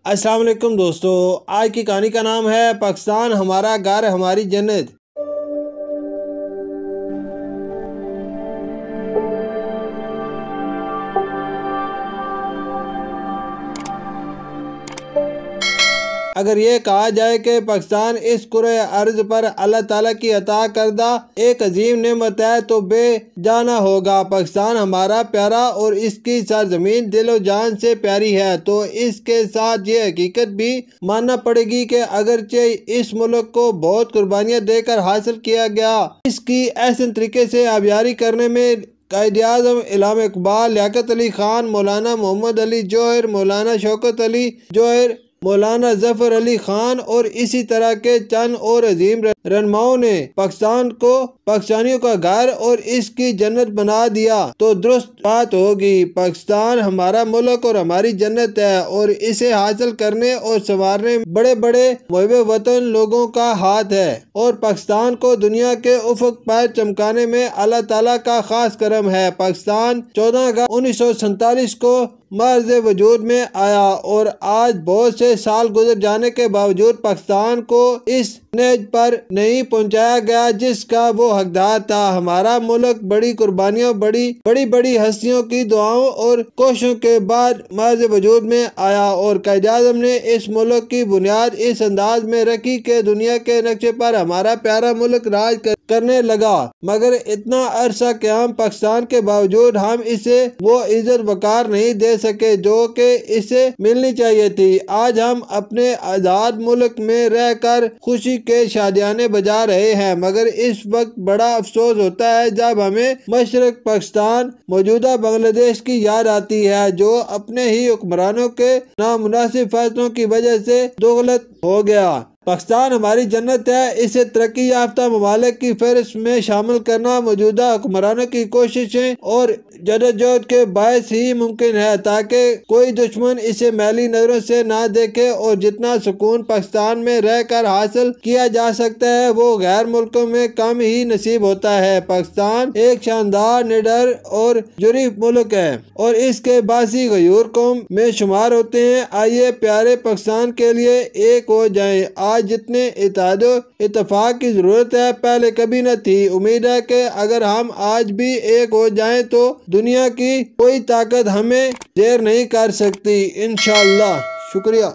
अस्सलाम वालेकुम दोस्तों, आज की कहानी का नाम है पाकिस्तान हमारा घर हमारी जन्नत। अगर ये कहा जाए कि पाकिस्तान इस कुरे अर्ज पर अल्लाह ताला की अता करदा एक अजीम नेमत है तो बेजाना होगा। पाकिस्तान हमारा प्यारा और इसकी सरजमीन दिलो जान से प्यारी है, तो इसके साथ ये हकीकत भी मानना पड़ेगी कि अगरचे इस मुल्क को बहुत कुर्बानियाँ देकर हासिल किया गया, इसकी ऐसे तरीके से आबियारी करने में कायद-ए-आज़म इल्हाम इकबाल, लियाकत अली खान, मौलाना मोहम्मद अली जौहर, मौलाना शौकत अली जौहर, मौलाना जफर अली खान और इसी तरह के चंद और अजीम रहनुमाओं ने पाकिस्तान को पाकिस्तानियों का घर और इसकी जन्नत बना दिया तो दुरुस्त बात होगी। पाकिस्तान हमारा मुल्क और हमारी जन्नत है और इसे हासिल करने और संवारने बड़े बड़े मुहिब वतन लोगों का हाथ है और पाकिस्तान को दुनिया के उफक पर चमकाने में अल्लाह ताला का खास करम है। पाकिस्तान 14 अगस्त 1947 को मर्ज वजूद में आया और आज बहुत से साल गुजर जाने के बावजूद पाकिस्तान को इस नेज पर नहीं पहुंचाया गया जिसका वो हकदार था। हमारा मुल्क बड़ी कुर्बानियों बड़ी हस्तियों की दुआओं और कोशिशों के बाद मर्ज वजूद में आया और कायद-ए-आज़म ने इस मुल्क की बुनियाद इस अंदाज में रखी कि दुनिया के नक्शे पर हमारा प्यारा मुल्क राज करने लगा। मगर इतना अरसा क़याम पाकिस्तान के बावजूद हम इसे वो इज्जत वकार नहीं दे सके जो कि इसे मिलनी चाहिए थी। आज हम अपने आज़ाद मुल्क में रहकर खुशी के शादियाने बजा रहे हैं, मगर इस वक्त बड़ा अफसोस होता है जब हमें मशरक पाकिस्तान मौजूदा बांग्लादेश की याद आती है जो अपने ही हुक्मरानों के नामुनासिब फैसलों की वजह से दोगलत हो गया। पाकिस्तान हमारी जन्नत है, इसे तरक्की याफ्ता ममालिक की फहरिस्त में शामिल करना मौजूदा हुक्मरानों की कोशिशें और जदोजहद के बायस ही मुमकिन है ताकि कोई दुश्मन इसे मैली नजरों से ना देखे और जितना सुकून पाकिस्तान में रहकर हासिल किया जा सकता है वो गैर मुल्कों में कम ही नसीब होता है। पाकिस्तान एक शानदार, निडर और जुरीफ मुल्क है और इसके बासी गयूर कौम में शुमार होते हैं। आइए प्यारे पाकिस्तान के लिए एक हो जाए। आज जितने इत्तेफाक की जरूरत है पहले कभी न थी। उम्मीद है कि अगर हम आज भी एक हो जाएं तो दुनिया की कोई ताकत हमें जेर नहीं कर सकती। इंशाअल्लाह। शुक्रिया।